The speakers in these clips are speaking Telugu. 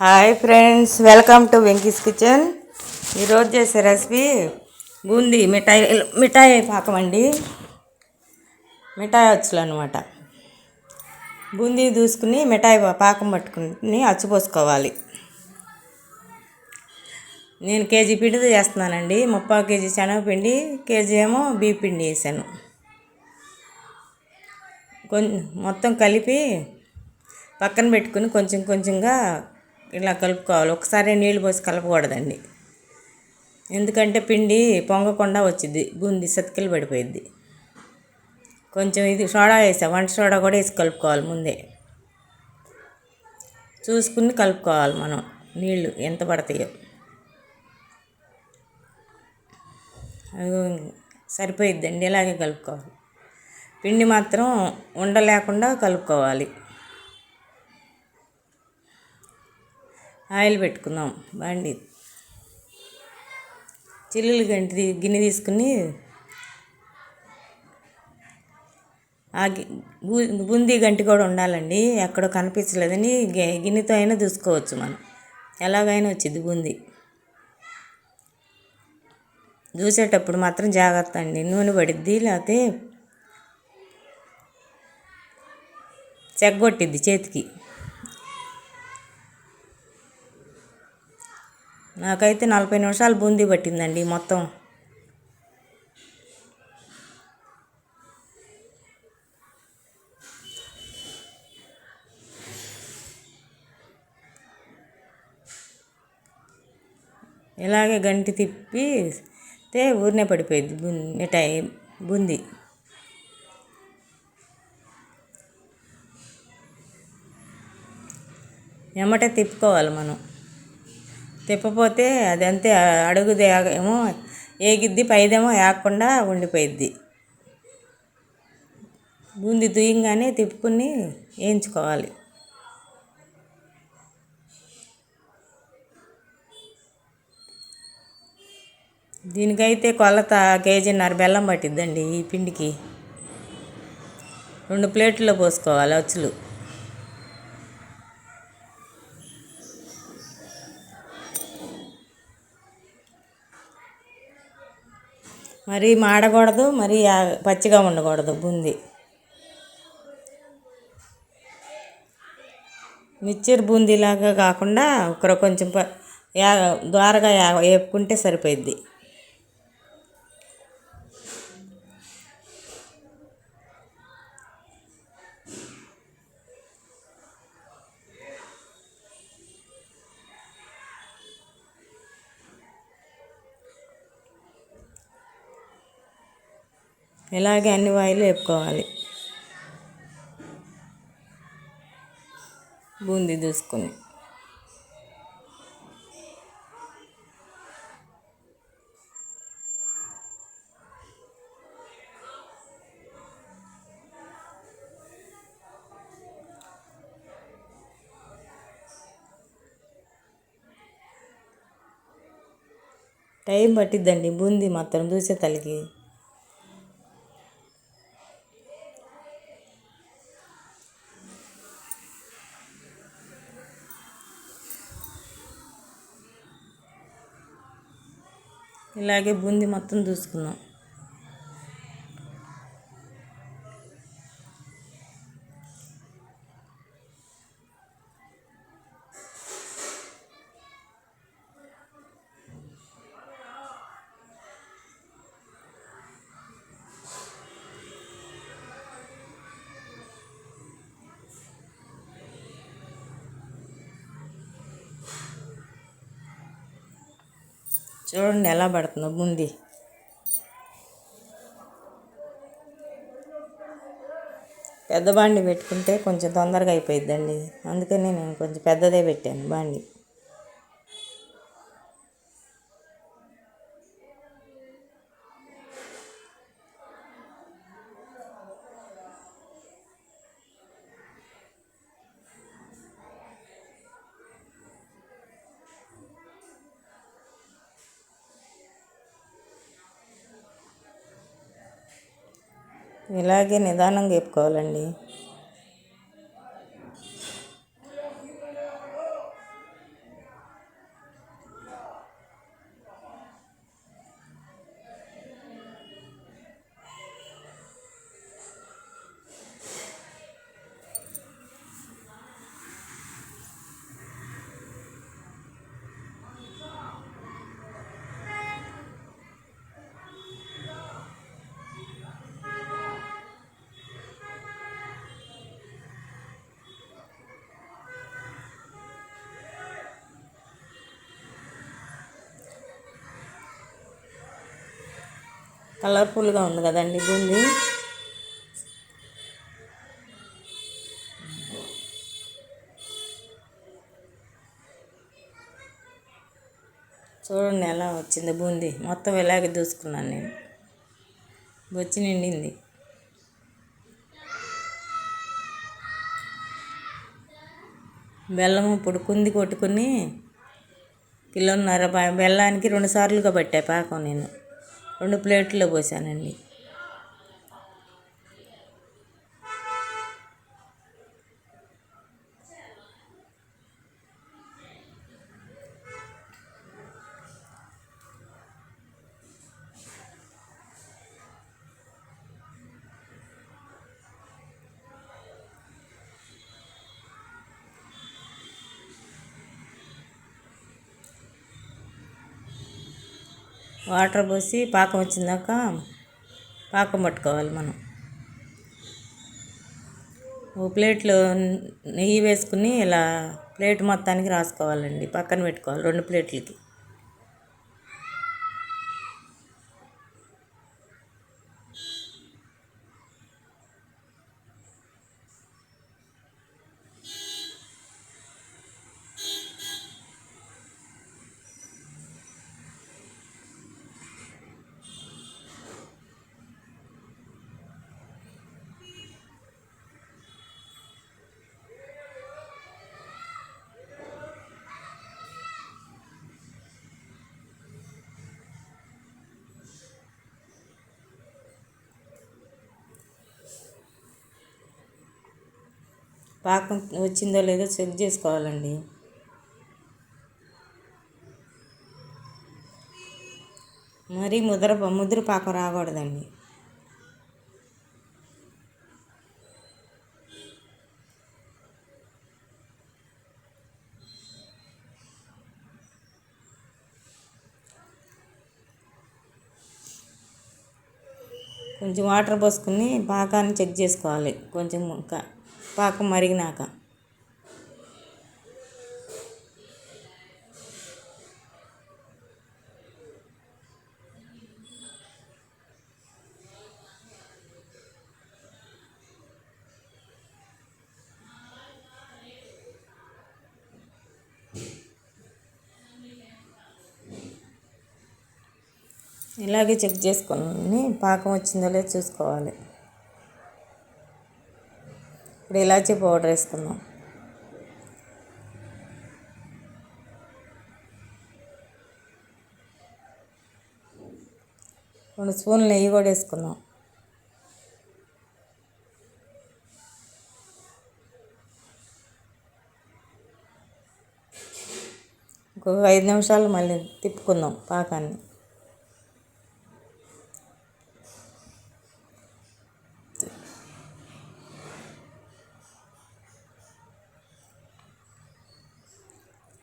Hi friends, welcome to Venky's kitchen. ఈరోజు చేసే రెసిపీ బూందీ మిఠాయి పాకం అండి. మిఠాయి అచ్చులు అనమాట. బూందీ దూసుకుని మిఠాయి పాకం పట్టుకుని అచ్చుపోసుకోవాలి. నేను కేజీ పిండితో చేస్తున్నానండి. 30 కేజీ శనగపిండి, కేజీ ఏమో బియ్య పిండి వేసాను. మొత్తం కలిపి పక్కన పెట్టుకుని కొంచెం కొంచెంగా ఇలా కలుపుకోవాలి. ఒకసారి నీళ్ళు పోసి కలపకూడదండి, ఎందుకంటే పిండి పొంగకుండా వచ్చింది, బూందీ సతికిలు పడిపోయిద్ది. కొంచెం ఇది సోడా వేసా, వంట సోడా కూడా వేసి కలుపుకోవాలి. ముందే చూసుకుని కలుపుకోవాలి మనం, నీళ్ళు ఎంత పడతాయో. అది సరిపోయిద్దండి, ఇలాగే కలుపుకోవాలి. పిండి మాత్రం ఉండలేకుండా కలుపుకోవాలి. ఆయిల్ పెట్టుకుందాం. బండి చిల్లులు గిన్నె తీసుకుని ఆ బూందీ గంటి కూడా ఉండాలండి. ఎక్కడో కనిపించలేదని గిన్నెతో అయినా చూసుకోవచ్చు మనం, ఎలాగైనా వచ్చింది బూందీ. చూసేటప్పుడు మాత్రం జాగ్రత్త అండి, నూనె పడిద్ది, లేకపోతే చెగ్గొట్టిద్ది చేతికి. నాకైతే 40 నిమిషాలు బూందీ పట్టిందండి మొత్తం. ఇలాగే గంటి తిప్పితే ఊరినే పడిపోయింది మిఠాయి బూందీ. ఎమ్మటే తిప్పుకోవాలి మనం, తిప్పపోతే అది అంతే అడుగుది ఏమో ఏగిద్ది, పైదేమో ఏగకుండా ఉండిపోయిద్ది. బూందీ దుయ్యంగానే తిప్పుకుని వేయించుకోవాలి. దీనికైతే కొలత కేజీన్నర బెల్లం పట్టిద్దండి. ఈ పిండికి 2 ప్లేట్లో పోసుకోవాలి అచ్చులు. మరీ మాడకూడదు, మరీ పచ్చిగా ఉండకూడదు బూందీ. మిక్చర్ బూందీలాగా కాకుండా కొంచెం ద్వారగా వేపుకుంటే సరిపోయిద్ది. ఇలాగే అన్ని వాయిలు వేపుకోవాలి. బూందీ దూసుకొని టైం పట్టిద్దండి బూందీ మాత్రం దూసే తలకి. ఇలాగే బూందీ మొత్తం దూసుకుందాం. చూడండి ఎలా పడుతుందో బూందీ. పెద్ద బాండి పెట్టుకుంటే కొంచెం తొందరగా అయిపోయిద్దండి, అందుకని నేను కొంచెం పెద్దదే పెట్టాను బాండి. ఇలాగే నిదానంగా వేపుకోవాలండి. కలర్ఫుల్గా ఉంది కదండి బూందీ. చూడండి ఎలా వచ్చింది బూందీ. మొత్తం ఇలాగే దూసుకున్నాను నేను. బొచ్చి నిండింది. బెల్లం ఇప్పుడు కుంది కొట్టుకుని కిలోన్నర బెల్లానికి 2 సార్లుగా పట్టా పాకం. నేను 2 ప్లేట్లో పోసానండి. వాటర్ పోసి పాకం వచ్చిందాక పాకం పట్టుకోవాలి మనం. ఓ ప్లేట్లో నెయ్యి వేసుకుని ఇలా ప్లేట్ మొత్తానికి రాసుకోవాలండి. పక్కన పెట్టుకోవాలి 2 ప్లేట్లకి. పాకం వచ్చిందో లేదో చెక్ చేసుకోవాలండి. మరీ ముద్ర పాకం రాకూడదండి. కొంచెం వాటర్ పోసుకుని పాకాన్ని చెక్ చేసుకోవాలి. కొంచెం పాకం మరిగినాక ఇలాగే చెక్ చేసుకొని పాకం వచ్చిందో లేదో చూసుకోవాలి. ఇప్పుడు ఇలాచీ పౌడర్ వేసుకుందాం. రెండు స్పూన్లు నెయ్యి కూడా వేసుకుందాం. ఇంకొక 5 నిమిషాలు మళ్ళీ తిప్పుకుందాం పాకాన్ని.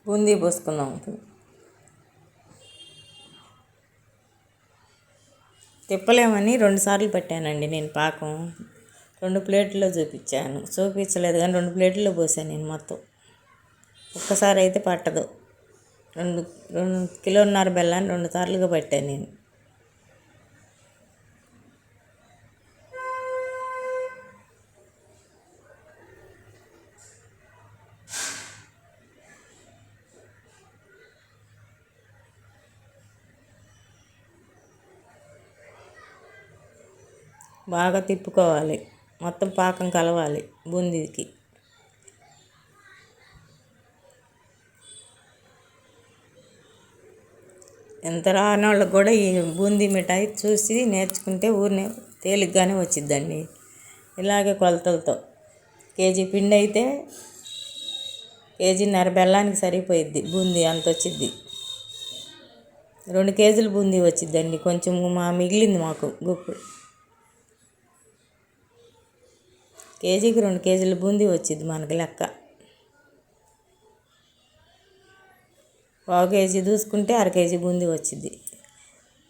బూందీ పోసుకుందాం. తిప్పలేమని 2 సార్లు పెట్టానండి నేను పాకం. 2 ప్లేట్లో చూపించలేదు కానీ 2 ప్లేట్లో పోసాను నేను మొత్తం. ఒక్కసారి అయితే పట్టదు. 2 కిలోన్నర బెల్లాన్ని 2 సార్లుగా పట్టాను నేను. బాగా తిప్పుకోవాలి. మొత్తం పాకం కలవాలి బూందీకి. ఎంత రాని వాళ్ళకి కూడా ఈ బూందీ మిఠాయి చూసి నేర్చుకుంటే ఊరినే తేలిగ్గానే వచ్చిద్దండి. ఇలాగే కొలతలతో కేజీ పిండి అయితే కేజీన్నర బెల్లానికి సరిపోయిద్ది బూందీ. అంత వచ్చిద్ది. 2 కేజీలు బూందీ వచ్చిద్దండి. కొంచెం మిగిలింది మాకు గుప్పుడు. కేజీకి 2 కేజీల బూందీ వచ్చింది మనకి లెక్క. 1/2 కేజీ దూసుకుంటే 1/2 కేజీ బూందీ వచ్చింది.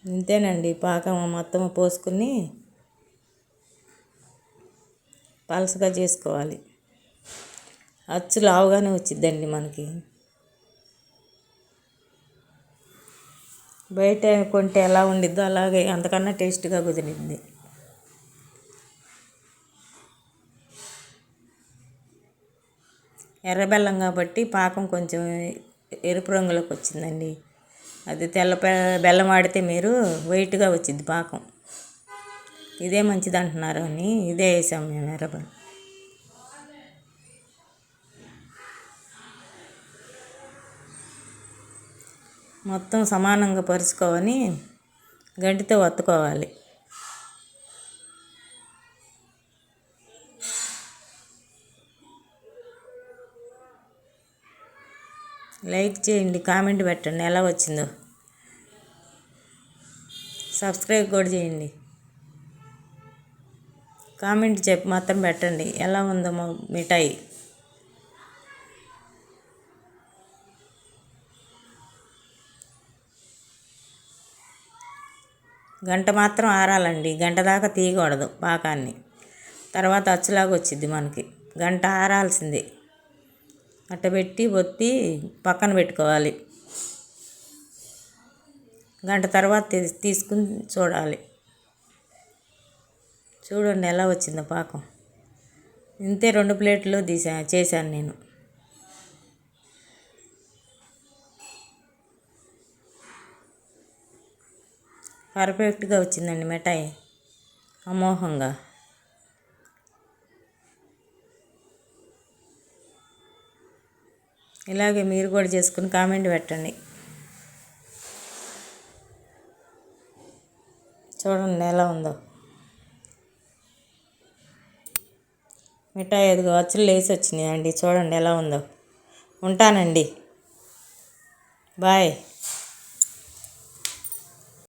ఇంతేనండి. పాకం మొత్తం పోసుకుని పలసగా చేసుకోవాలి. అచ్చు లావుగానే వచ్చిద్దండి మనకి. బయట కొంటే ఎలా ఉండిద్దో అలాగే అంతకన్నా టేస్ట్గా కుదిరింది. ఎర్ర బెల్లం కాబట్టి పాకం కొంచెం ఎరుపు రంగులోకి వచ్చిందండి. అది తెల్ల బెల్లం వాడితే మీరు వైట్గా వచ్చింది పాకం. ఇదే మంచిది అంటున్నారు అని ఇదే వేసాం మేము ఎర్ర బెల్లం. మొత్తం సమానంగా పరుచుకొని గంటితో వత్తుకోవాలి. లైక్ చేయండి, కామెంట్ పెట్టండి ఎలా వచ్చిందో. సబ్స్క్రైబ్ కూడా చేయండి. కామెంట్ చెప్పి మాత్రం పెట్టండి ఎలా ఉందో మిఠాయి. గంట మాత్రం ఆరాలండి, గంట దాకా తీయకూడదు పాకాన్ని. తర్వాత అచ్చులాగా వచ్చింది మనకి. గంట ఆరాల్సిందే. అట్ట పెట్టి ఒత్తి పక్కన పెట్టుకోవాలి. గంట తర్వాత తీసుకుని చూడాలి. చూడండి ఎలా వచ్చిందో పాకం. ఇంతే 2 ప్లేట్లు చేశాను నేను. పర్ఫెక్ట్గా వచ్చిందండి మిఠాయి, అమోఘంగా. ఇలాగే మీరు కూడా చేసుకుని కామెంట్ పెట్టండి. చూడండి ఎలా ఉందో మిఠాయి. అదిగో అచ్చులు లేసి వచ్చినాయండి, చూడండి ఎలా ఉందో. ఉంటానండి, బాయ్.